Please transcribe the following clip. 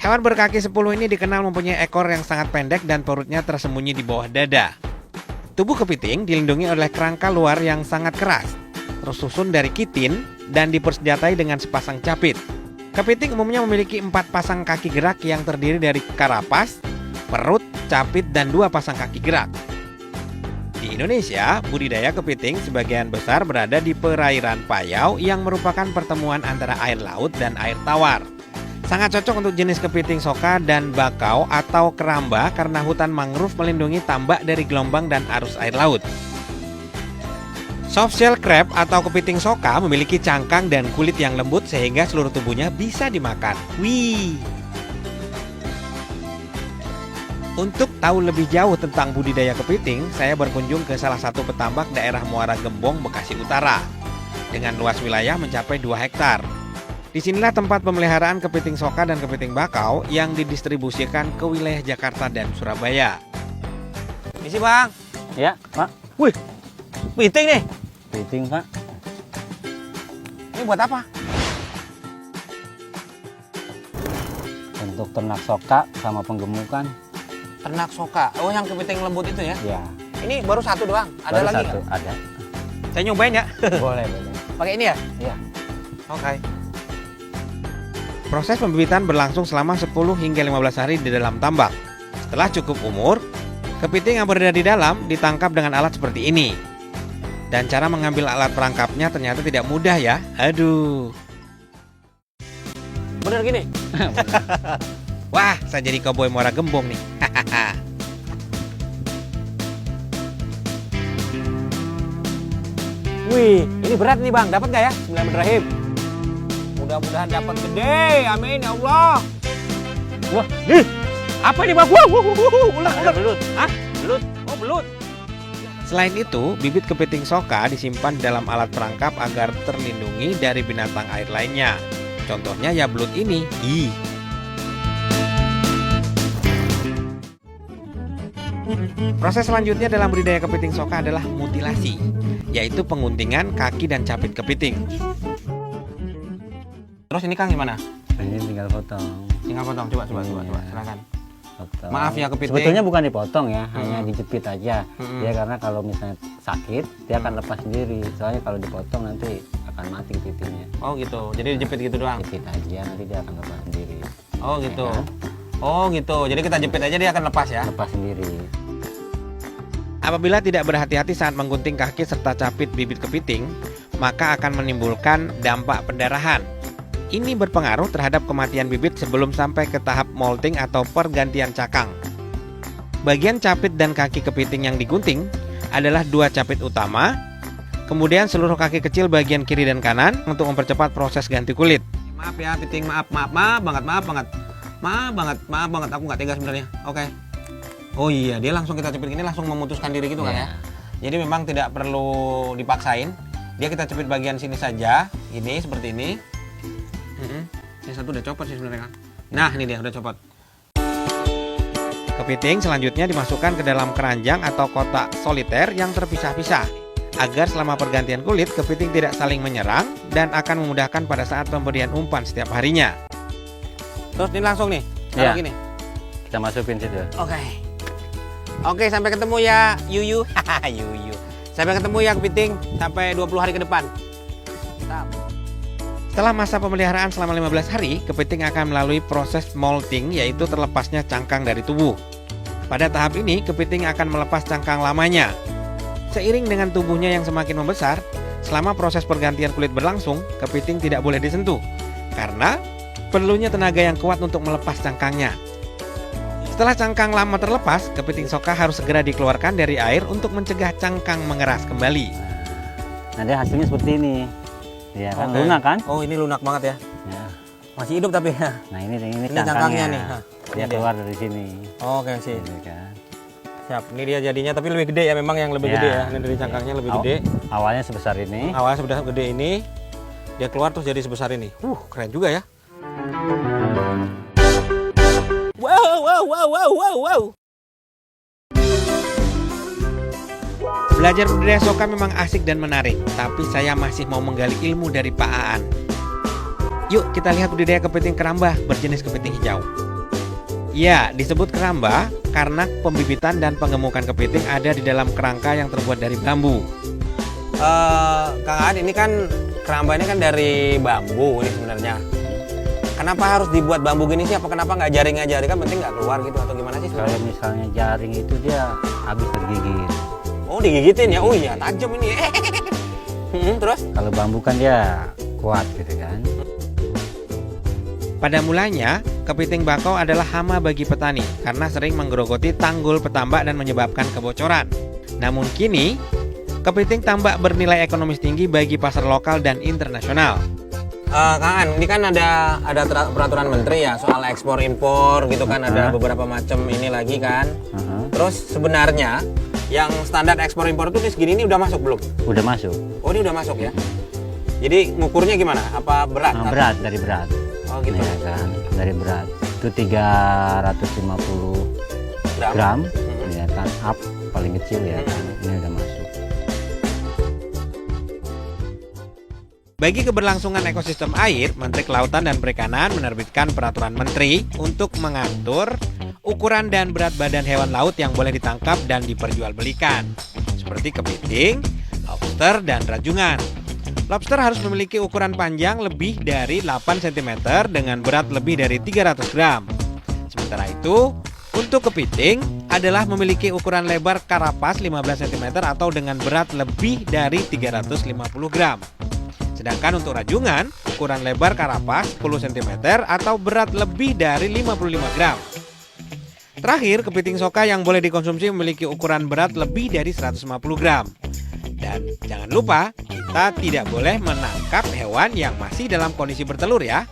Hewan berkaki 10 ini dikenal mempunyai ekor yang sangat pendek dan perutnya tersembunyi di bawah dada. Tubuh kepiting dilindungi oleh kerangka luar yang sangat keras, tersusun dari kitin dan dipersenjatai dengan sepasang capit. Kepiting umumnya memiliki 4 pasang kaki gerak yang terdiri dari karapas, perut, capit, dan 2 pasang kaki gerak. Di Indonesia, budidaya kepiting sebagian besar berada di perairan Payau yang merupakan pertemuan antara air laut dan air tawar. Sangat cocok untuk jenis kepiting soka dan bakau atau keramba karena hutan mangrove melindungi tambak dari gelombang dan arus air laut. Softshell crab atau kepiting soka memiliki cangkang dan kulit yang lembut sehingga seluruh tubuhnya bisa dimakan. Wih! Untuk tahu lebih jauh tentang budidaya kepiting, saya berkunjung ke salah satu petambak daerah Muara Gembong, Bekasi Utara, dengan luas wilayah mencapai 2 hektar. Disinilah tempat pemeliharaan kepiting soka dan kepiting bakau yang didistribusikan ke wilayah Jakarta dan Surabaya. Misi bang. Ya, Pak. Wih, kepiting nih. Kepiting, Pak. Ini buat apa? Untuk ternak soka sama penggemukan. Ternak soka. Oh, yang kepiting lembut itu ya? Ya. Ini baru 1 doang. Ada Baru lagi satu, nggak? ada. Saya nyobain ya. Boleh, boleh. Pakai ini ya? Iya. Oke. Proses pembibitan berlangsung selama 10 hingga 15 hari di dalam tambak. Setelah cukup umur, kepiting yang berada di dalam ditangkap dengan alat seperti ini. Dan cara mengambil alat perangkapnya ternyata tidak mudah ya. Aduh. Bener gini? Wah, saya jadi koboi Muara Gembong nih. Wih, ini berat nih bang. Dapat nggak ya? Bismillahirrahmanirrahim. Mudah-mudahan dapat gede, amin ya Allah. Wah, nih, apa ini bang? Ular. Belut. Hah? Belut? Oh belut. Selain itu, bibit kepiting soka disimpan dalam alat perangkap agar terlindungi dari binatang air lainnya. Contohnya ya belut ini. Ih. Proses selanjutnya dalam budidaya kepiting soka adalah mutilasi, yaitu penguntingan kaki dan capit kepiting. Terus ini Kang gimana? Ini tinggal potong. Tinggal potong, coba silakan. Potong. Maaf ya kepiting. Sebetulnya bukan dipotong ya, hanya dijepit aja. Ya karena kalau misalnya sakit, dia akan lepas sendiri. Soalnya kalau dipotong nanti akan mati kepitingnya. Oh gitu, jadi dijepit gitu doang? Jepit aja, nanti dia akan lepas sendiri. Oh gitu. Ya kan? Oh gitu, jadi kita jepit aja dia akan lepas ya? Lepas sendiri. Apabila tidak berhati-hati saat menggunting kaki serta capit bibit kepiting, maka akan menimbulkan dampak pendarahan. Ini berpengaruh terhadap kematian bibit sebelum sampai ke tahap molting atau pergantian cakang. Bagian capit dan kaki kepiting yang digunting adalah 2 capit utama, kemudian seluruh kaki kecil bagian kiri dan kanan untuk mempercepat proses ganti kulit. Maaf ya kepiting, maaf banget, aku nggak tega sebenarnya. Oke. Oh iya, dia langsung kita cepit ini langsung memutuskan diri gitu kan ya. Jadi memang tidak perlu dipaksain. Dia kita cepit bagian sini saja, ini seperti ini. Ini satu udah copot sih sebenarnya kan. Nah ini dia udah copot. Kepiting selanjutnya dimasukkan ke dalam keranjang atau kotak soliter yang terpisah-pisah agar selama pergantian kulit kepiting tidak saling menyerang dan akan memudahkan pada saat pemberian umpan setiap harinya. Terus ini langsung nih, taruh gini. Kita masukin situ. Oke, sampai ketemu ya Yuyu. Yuyu. Sampai ketemu ya kepiting sampai 20 hari ke depan. Setelah masa pemeliharaan selama 15 hari, kepiting akan melalui proses molting, yaitu terlepasnya cangkang dari tubuh. Pada tahap ini, kepiting akan melepas cangkang lamanya. Seiring dengan tubuhnya yang semakin membesar, selama proses pergantian kulit berlangsung, kepiting tidak boleh disentuh, karena perlunya tenaga yang kuat untuk melepas cangkangnya. Setelah cangkang lama terlepas, kepiting soka harus segera dikeluarkan dari air untuk mencegah cangkang mengeras kembali. Nah, dia hasilnya seperti ini. Ya kan, lunak kan? Oh, ini lunak banget ya. Ya. Masih hidup tapi ya. Nah, ini cangkangnya nih. Nah, dia keluar dari sini. Oke sih. Ini kan. Siap. Ini dia jadinya, tapi lebih gede ya, memang yang lebih gede ya. Ini dari cangkangnya lebih gede. Awalnya sebesar ini. Awalnya sudah gede ini. Dia keluar terus jadi sebesar ini. Keren juga ya. Wow. Belajar budidaya soka memang asik dan menarik, tapi saya masih mau menggali ilmu dari Pak Aan. Yuk kita lihat budidaya kepiting keramba berjenis kepiting hijau. Ya, disebut keramba karena pembibitan dan pengemukan kepiting ada di dalam kerangka yang terbuat dari bambu. Kang Aan, ini kan keramba ini kan dari bambu ini sebenarnya. Kenapa harus dibuat bambu gini sih? Apa kenapa nggak jaring aja? Kan penting nggak keluar gitu atau gimana sih? Kalau misalnya jaring itu dia habis tergigit. Oh, digigitin ya? Oh iya, tajam ini. Terus? Kalau bambu kan dia kuat gitu kan. Pada mulanya, kepiting bakau adalah hama bagi petani karena sering menggerogoti tanggul petambak dan menyebabkan kebocoran. Namun kini, kepiting tambak bernilai ekonomis tinggi bagi pasar lokal dan internasional. Kang Aan, ini kan ada peraturan menteri ya soal ekspor impor gitu kan, ada beberapa macam ini lagi kan. Terus sebenarnya yang standar ekspor impor itu segini ini udah masuk belum? Udah masuk. Oh, ini udah masuk ya. Jadi ngukurnya gimana? Apa berat? Berat, dari berat. Oh gitu. Ya kan, dari berat. Itu 350 gram, ya kan, up paling kecil ya kan. Ini udah masuk. Bagi keberlangsungan ekosistem air, Menteri Kelautan dan Perikanan menerbitkan peraturan menteri untuk mengatur ukuran dan berat badan hewan laut yang boleh ditangkap dan diperjualbelikan, seperti kepiting, lobster, dan rajungan. Lobster harus memiliki ukuran panjang lebih dari 8 cm dengan berat lebih dari 300 gram. Sementara itu, untuk kepiting adalah memiliki ukuran lebar karapas 15 cm atau dengan berat lebih dari 350 gram. Sedangkan untuk rajungan, ukuran lebar karapas 10 cm atau berat lebih dari 55 gram. Terakhir, kepiting soka yang boleh dikonsumsi memiliki ukuran berat lebih dari 150 gram. Dan jangan lupa, kita tidak boleh menangkap hewan yang masih dalam kondisi bertelur ya.